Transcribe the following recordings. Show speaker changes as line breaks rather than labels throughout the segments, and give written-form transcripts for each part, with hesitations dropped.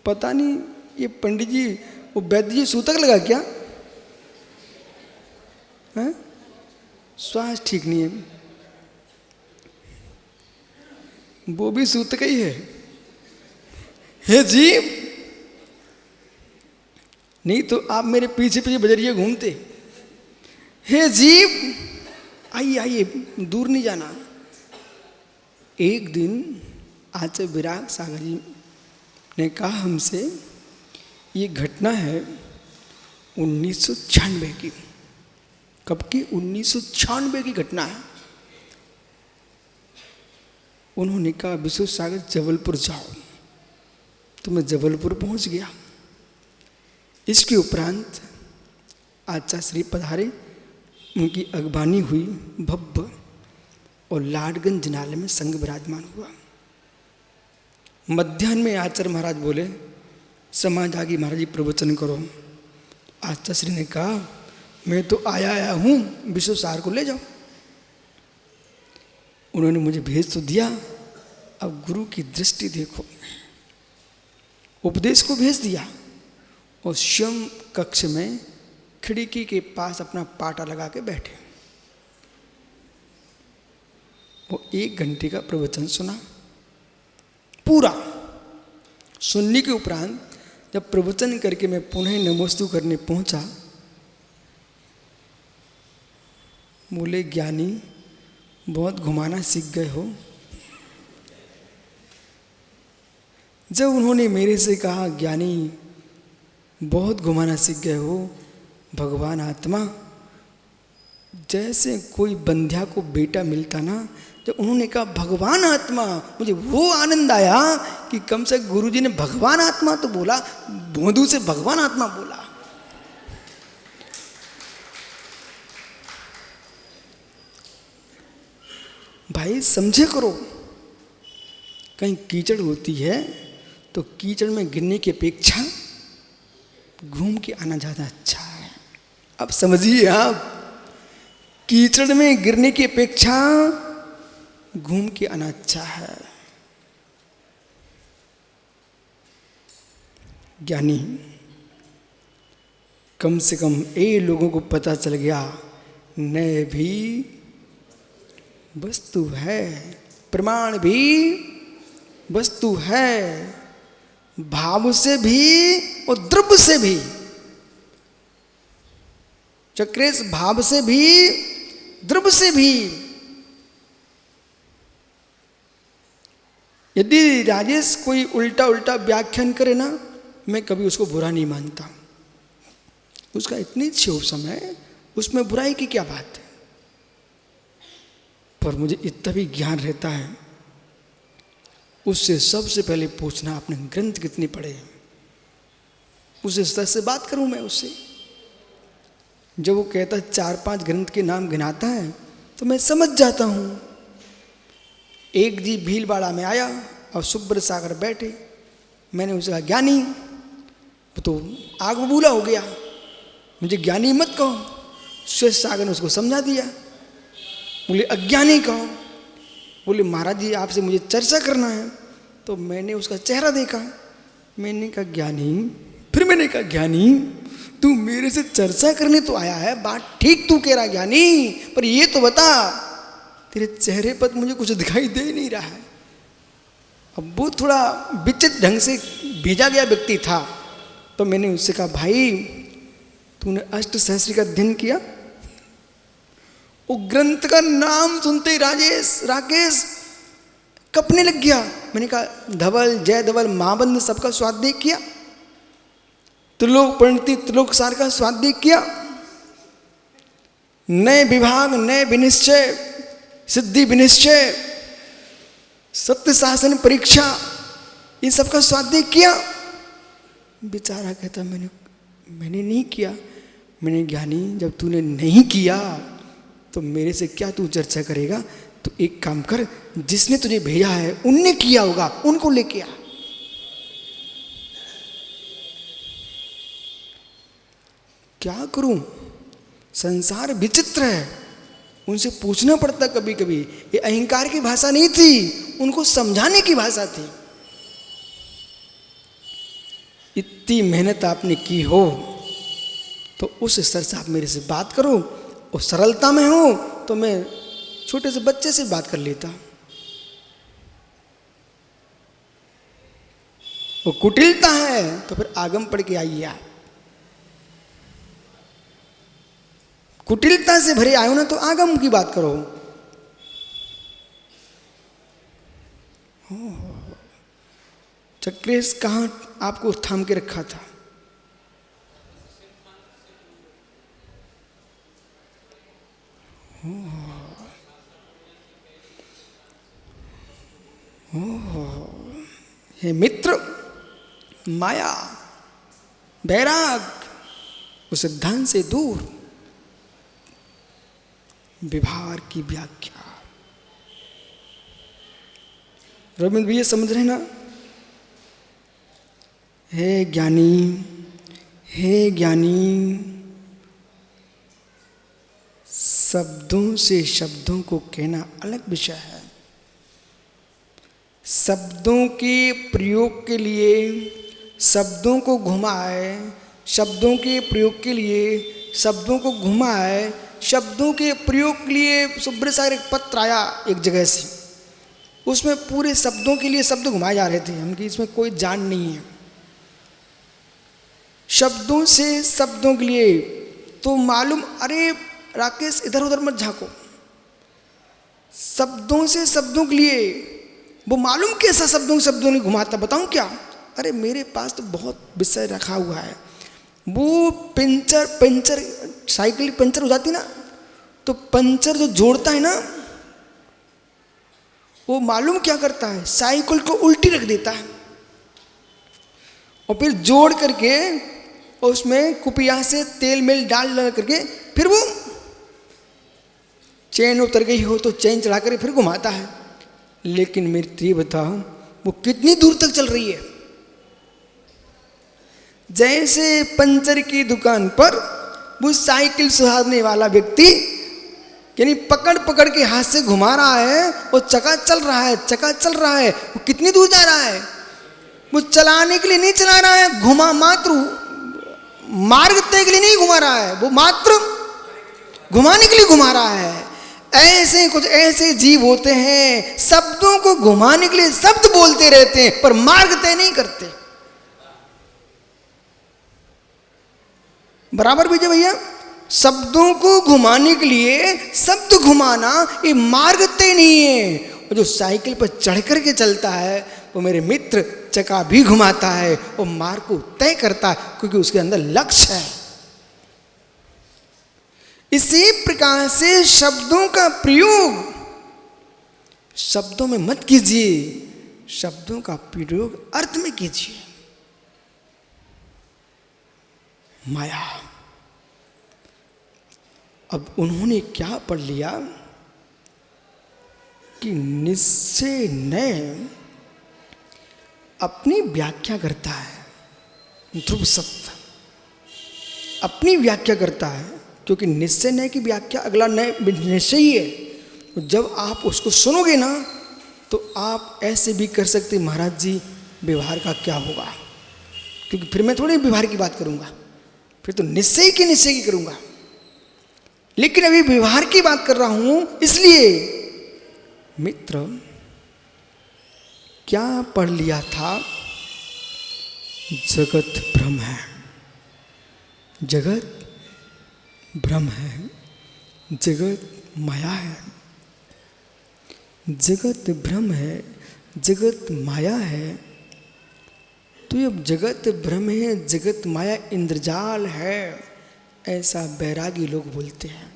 पता नहीं ये पंडित जी वो वैद्य जी सूतक लगा क्या है? श्वास ठीक नहीं है, वो भी सूतक ही है। हे जी, नहीं तो आप मेरे पीछे पीछे बजरिए घूमते। हे जीव, आइए आइए, दूर नहीं जाना। एक दिन आचार्य विराग सागर जी ने कहा हमसे, ये घटना है 1996 की। कब की? 1996 की घटना है। उन्होंने कहा विश्व सागर जबलपुर जाओ, तो मैं जबलपुर पहुंच गया। इसके उपरांत आचार्य श्री पधारे, उनकी अगवानी हुई भव्य, और लाडगंज जिनालय में संग विराजमान हुआ। मध्याह्न में आचार्य महाराज बोले, समाज आगे महाराज जी प्रवचन करो। आचार्य श्री ने कहा, मैं तो आया हूँ, विश्व सागर को ले जाओ। उन्होंने मुझे भेज तो दिया, अब गुरु की दृष्टि देखो। उपदेश को भेज दिया और स्वयं कक्ष में खिड़की के पास अपना पाटा लगा के बैठे। वो 1 घंटे का प्रवचन सुना पूरा। सुनने के उपरांत जब प्रवचन करके मैं पुनः नमोस्तु करने पहुंचा, बोले ज्ञानी बहुत घुमाना सीख गए हो। जब उन्होंने मेरे से कहा ज्ञानी बहुत घुमाना सीख गए हो, भगवान आत्मा, जैसे कोई बंध्या को बेटा मिलता ना, जब उन्होंने कहा भगवान आत्मा, मुझे वो आनंद आया कि कम से कम गुरुजी ने भगवान आत्मा तो बोला, बोंदू से भगवान आत्मा बोला। भाई समझे करो, कहीं कीचड़ होती है तो कीचड़ में गिरने की अपेक्षा घूम के आना ज़्यादा अच्छा है। अब समझिए आप, कीचड़ में गिरने की अपेक्षा घूम के आना अच्छा है। ज्ञानी, कम से कम ये लोगों को पता चल गया, नए भी वस्तु है, प्रमाण भी वस्तु है, भाव से भी और द्रव्य से भी। चक्रेश, भाव से भी द्रव्य से भी। यदि राजेश कोई उल्टा उल्टा व्याख्यान करे ना, मैं कभी उसको बुरा नहीं मानता। उसका इतनी क्षोभ समय, उसमें बुराई की क्या बात है। पर मुझे इतना भी ज्ञान रहता है, उससे सबसे पहले पूछना आपने ग्रंथ कितने पढ़े, उसे सच से बात करूं मैं उससे। जब वो कहता 4-5 ग्रंथ के नाम गिनाता है तो मैं समझ जाता हूं। एक जी भीलवाड़ा में आया और सुब्र सागर बैठे, मैंने उसे कहा ज्ञानी, तो आग बबूला हो गया, मुझे ज्ञानी मत कहो। श्वेत सागर ने उसको समझा दिया। बोले अज्ञानी कहो। बोले महाराज जी आपसे मुझे चर्चा करना है। तो मैंने उसका चेहरा देखा, मैंने कहा ज्ञानी, फिर मैंने कहा ज्ञानी तू मेरे से चर्चा करने तो आया है, बात ठीक तू कह रहा ज्ञानी, पर ये तो बता तेरे चेहरे पर मुझे कुछ दिखाई दे नहीं रहा है। अब वो थोड़ा विचित्र ढंग से भेजा गया व्यक्ति था, तो मैंने उससे कहा भाई तूने अष्ट सहस्री का अध्ययन किया? वो ग्रंथ का नाम सुनते ही राकेश कपने लग गया। मैंने कहा धवल, जय धवल, महाबंध सबका स्वाद देख किया? त्रिलोक पंडिती, त्रिलोक सार का स्वाद देख किया? नए विभाग, नए विनिश्चय, सिद्धि विनिश्चय, सत्य शासन परीक्षा, इन सबका स्वाद देख किया? बेचारा कहता मैंने नहीं किया। मैंने ज्ञानी जब तूने नहीं किया तो मेरे से क्या तू चर्चा करेगा? तो एक काम कर, जिसने तुझे भेजा है उनने किया होगा, उनको लेके आ। क्या करूं, संसार विचित्र है, उनसे पूछना पड़ता कभी कभी। ये अहंकार की भाषा नहीं थी, उनको समझाने की भाषा थी। इतनी मेहनत आपने की हो तो उस स्तर से आप मेरे से बात करो, और सरलता में हो तो मैं छोटे से बच्चे से बात कर लेता। वो कुटिलता है तो फिर आगम पढ़ के आइए आप। कुटिलता से भरे आयो ना तो आगम की बात करो। चक्रेश कहाँ आपको थाम के रखा था? हे मित्र, माया, बैराग, उस सिद्धांत से दूर, व्यवहार की व्याख्या। रविंद्र भी ये समझ रहे ना? हे ज्ञानी, हे ज्ञानी, शब्दों से शब्दों को कहना अलग विषय है। शब्दों के प्रयोग के लिए शब्दों को घुमाए, शब्दों के प्रयोग के लिए शब्दों को घुमाए, शब्दों के प्रयोग के लिए सुब्रत सागर एक पत्र आया एक जगह से, उसमें पूरे शब्दों के लिए शब्द घुमाए जा रहे थे। हमकी इसमें कोई जान नहीं है। शब्दों से शब्दों के लिए तो मालूम, अरे राकेश इधर उधर मत झांको, शब्दों से शब्दों के लिए वो मालूम कैसा शब्दों ने घुमाता, बताऊं क्या? अरे मेरे पास तो बहुत विषय रखा हुआ है। वो पंचर साइकिल पंचर हो जाती ना, तो पंचर जो जोड़ता है ना, वो मालूम क्या करता है, साइकिल को उल्टी रख देता है और फिर जोड़ करके उसमें कुपिया से तेल मेल डाल करके फिर वो चैन उतर गई हो तो चैन चढ़ा कर फिर घुमाता है। लेकिन मेरे बताओ वो कितनी दूर तक चल रही है? जैसे पंचर की दुकान पर वो साइकिल सुधारने वाला व्यक्ति यानी पकड़ पकड़ के हाथ से घुमा रहा है, वो चक्का चल रहा है, वो कितनी दूर जा रहा है? वो चलाने के लिए नहीं चला रहा है, घुमा मात्र मार्ग तय के लिए नहीं घुमा रहा है, वो मात्र घुमाने के लिए घुमा रहा है। ऐसे कुछ ऐसे जीव होते हैं, शब्दों को घुमाने के लिए शब्द बोलते रहते हैं पर मार्ग तय नहीं करते। बराबर भैया भैया, शब्दों को घुमाने के लिए शब्द घुमाना ये मार्ग तय नहीं है। और जो साइकिल पर चढ़ करके चलता है वो मेरे मित्र चक्का भी घुमाता है, वो मार्ग को तय करता है क्योंकि उसके अंदर लक्ष्य है। इसी प्रकार से शब्दों का प्रयोग शब्दों में मत कीजिए, शब्दों का प्रयोग अर्थ में कीजिए। माया, अब उन्होंने क्या पढ़ लिया कि निश्चय ने अपनी व्याख्या करता है, ध्रुव सत्य अपनी व्याख्या करता है, क्योंकि निश्चय नय की व्याख्या अगला नय निश्चय ही है। तो जब आप उसको सुनोगे ना तो आप ऐसे भी कर सकते महाराज जी व्यवहार का क्या होगा, क्योंकि फिर मैं थोड़ी व्यवहार की बात करूंगा, फिर तो निश्चय की करूंगा। लेकिन अभी व्यवहार की बात कर रहा हूं, इसलिए मित्र क्या पढ़ लिया था? जगत भ्रम है, जगत भ्रम है, जगत माया है, जगत भ्रम है, जगत माया है। तो अब जगत भ्रम है, जगत माया इंद्रजाल है, ऐसा बैरागी लोग बोलते हैं।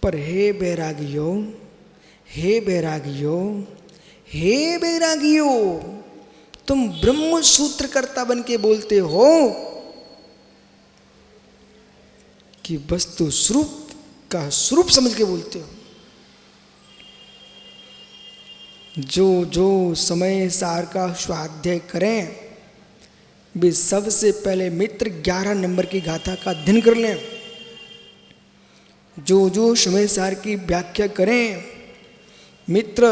पर हे बैरागियों, हे बैरागियों, हे बैरागियों, तुम ब्रह्म सूत्रकर्ता बन के बोलते हो कि वस्तु स्वरूप का स्वरूप समझ के बोलते हो। जो जो समय सार का स्वाध्याय करें वे सबसे पहले मित्र 11 नंबर की गाथा का अध्ययन कर लें। जो जो समय सार की व्याख्या करें, मित्र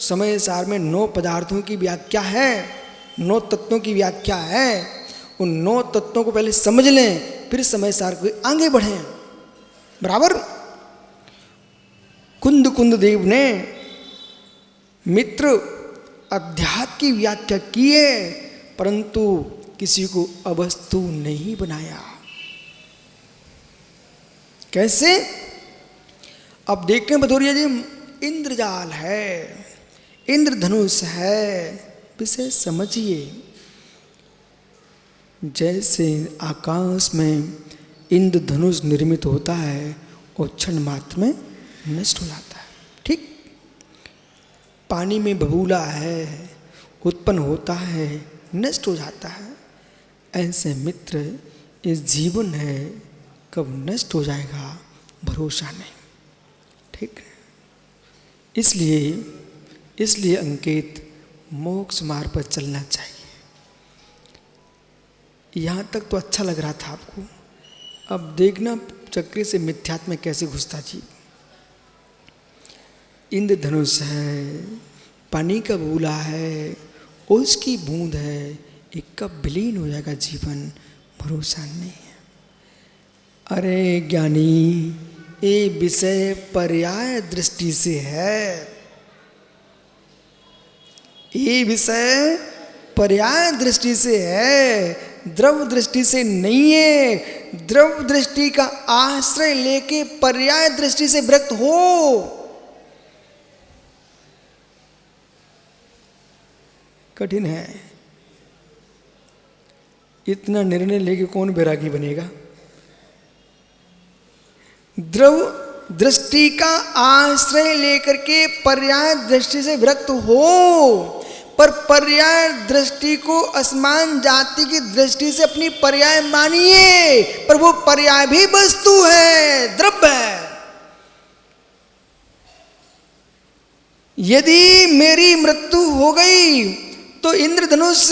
समय सार में 9 पदार्थों की व्याख्या है, 9 तत्वों की व्याख्या है। उन 9 तत्वों को पहले समझ लें, फिर समय सार को आगे बढ़ें। बराबर। कुंद कुंद देव ने मित्र अध्यात्म की व्याख्या की है, परंतु किसी को अवस्तु नहीं बनाया। कैसे? अब देखते भदौरिया जी, इंद्रजाल है, इंद्रधनुष है, विषय समझिए। जैसे आकाश में इंद्रधनुष निर्मित होता है और क्षण मात्र में नष्ट हो जाता है, ठीक। पानी में बबूला है, उत्पन्न होता है, नष्ट हो जाता है। ऐसे मित्र इस जीवन है, कब नष्ट हो जाएगा भरोसा नहीं, ठीक है। इसलिए अंकित मोक्ष मार्ग पर चलना चाहिए। यहाँ तक तो अच्छा लग रहा था आपको, अब देखना चक्री से मिथ्यात्व में कैसे घुसता जी। इंद्रधनुष है, पानी का बूला है, उसकी बूंद है, एक कब विलीन हो जाएगा जीवन, भरोसा नहीं है। अरे ज्ञानी, ये विषय पर्याय दृष्टि से है, ये विषय पर्याय दृष्टि से है, द्रव दृष्टि से नहीं है। द्रव दृष्टि का आश्रय लेके पर्याय दृष्टि से विरक्त हो। कठिन है, इतना निर्णय लेके कौन बैरागी बनेगा। द्रव दृष्टि का आश्रय लेकर के पर्याय दृष्टि से विरक्त हो, पर पर्याय दृष्टि को असमान जाति की दृष्टि से अपनी पर्याय मानिए, पर वो पर्याय भी वस्तु है, द्रव्य है। यदि मेरी मृत्यु हो गई तो इंद्रधनुष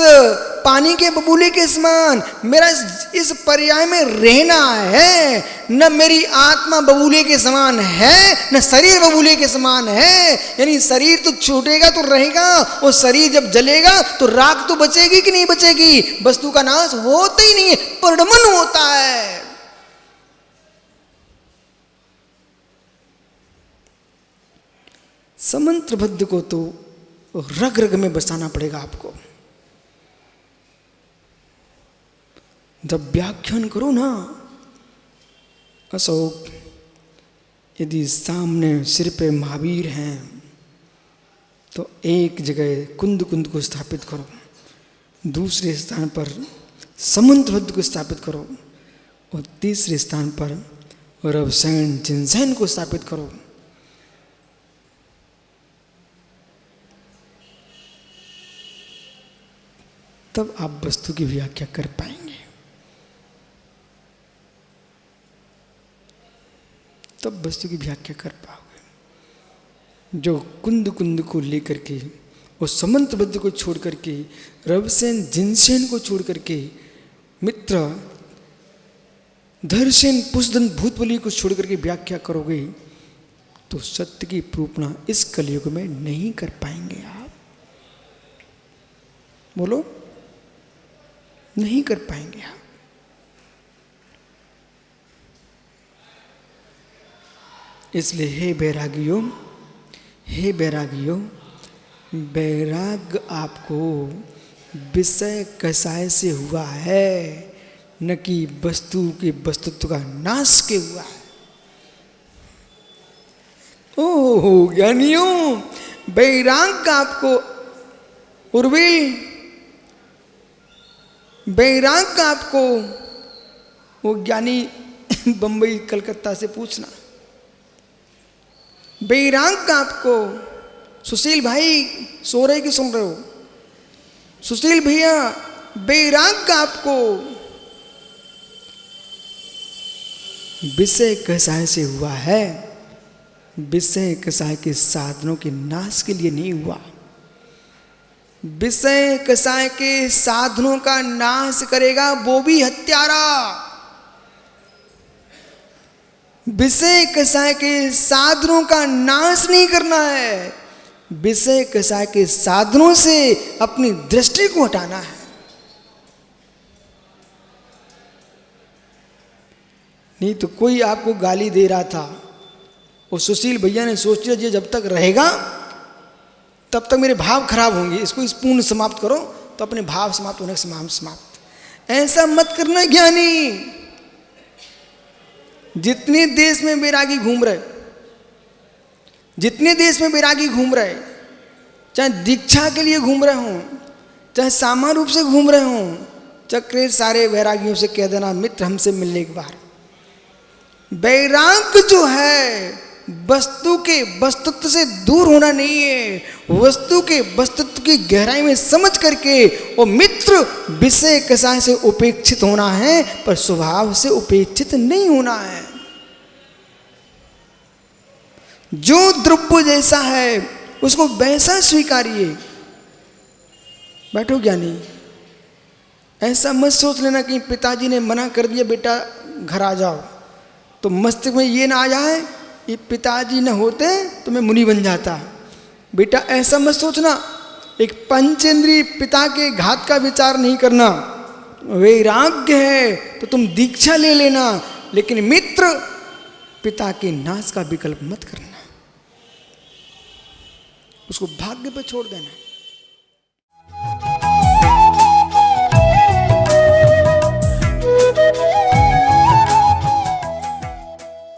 पानी के बबूले के समान मेरा इस पर्याय में रहना है। न मेरी आत्मा बबूले के समान है, न शरीर बबूले के समान है। यानी शरीर तो छूटेगा तो रहेगा, और शरीर जब जलेगा तो राख तो बचेगी कि नहीं बचेगी। वस्तु का नाश होता ही नहीं है, परिणमन होता है। समंत्रबद्ध को तो रग रग में बसाना पड़ेगा आपको। जब व्याख्यान करो ना अशोक, यदि सामने सिर पे महावीर हैं तो एक जगह कुंद कुंद को स्थापित करो, दूसरे स्थान पर समंत्रबद्ध को स्थापित करो, और तीसरे स्थान पर रवसैन जिनसैन को स्थापित करो। तब आप वस्तु की व्याख्या कर पाएंगे, तब वस्तु की व्याख्या कर पाओगे। जो कुंद कुंद को लेकर के और समंत्रबद्ध को छोड़ करके, रवसेन जिनसेन को छोड़ करके, मित्र धरसेन पुष्पदंत भूतबली को छोड़ करके व्याख्या करोगे तो सत्य की प्रूपणा इस कलयुग में नहीं कर पाएंगे आप। बोलो, नहीं कर पाएंगे आप। इसलिए हे बैरागियों, हे बैरागियों, बैराग आपको विषय कसाय से हुआ है, न कि वस्तु के वस्तुत्व का नाश के हुआ है। ओह ज्ञानियों, बैराग आपको उर्विल, बैराग का आपको वो ज्ञानी बंबई कलकत्ता से पूछना। बैराग का आपको सुशील भाई सो रहे कि सुन रहे हो? सुशील भैया, बैराग का आपको विषय कसाय से हुआ है, विषय कसाय के साधनों के नाश के लिए नहीं हुआ। विषय कसाय के साधनों का नाश करेगा वो भी हत्यारा। विषय कसाय के साधनों का नाश नहीं करना है, विषय कषाय के साधनों से अपनी दृष्टि को हटाना है। नहीं तो कोई आपको गाली दे रहा था, वो सुशील भैया ने सोच लिया जब तक रहेगा तब तक मेरे भाव खराब होंगे, इसको इस पूर्ण समाप्त करो, तो अपने भाव समाप्त होने के समाप्त। ऐसा मत करना ज्ञानी। जितने देश में बैरागी घूम रहे, जितने देश में बैरागी घूम रहे, चाहे दीक्षा के लिए घूम रहे हों, चाहे सामान्य रूप से घूम रहे हों, चक्रे सारे वैरागियों से कह देना मित्र हमसे मिलने एक बार। वैराग्य जो है वस्तु के वस्तुत्व से दूर होना नहीं है, वस्तु के वस्तुत्व की गहराई में समझ करके वो मित्र विषय कषाय से उपेक्षित होना है, पर स्वभाव से उपेक्षित नहीं होना है। जो द्रव्य जैसा है उसको वैसा स्वीकारिए। बैठो ज्ञानी, ऐसा मत सोच लेना कि पिताजी ने मना कर दिया बेटा घर आ जाओ, तो मस्तिष्क में ये ना आ जाए ये पिताजी न होते तो मैं मुनि बन जाता। बेटा ऐसा मत सोचना। एक पंचेंद्रिय पिता के घात का विचार नहीं करना। वैराग्य है तो तुम दीक्षा ले लेना, लेकिन मित्र पिता के नाश का विकल्प मत करना, उसको भाग्य पर छोड़ देना।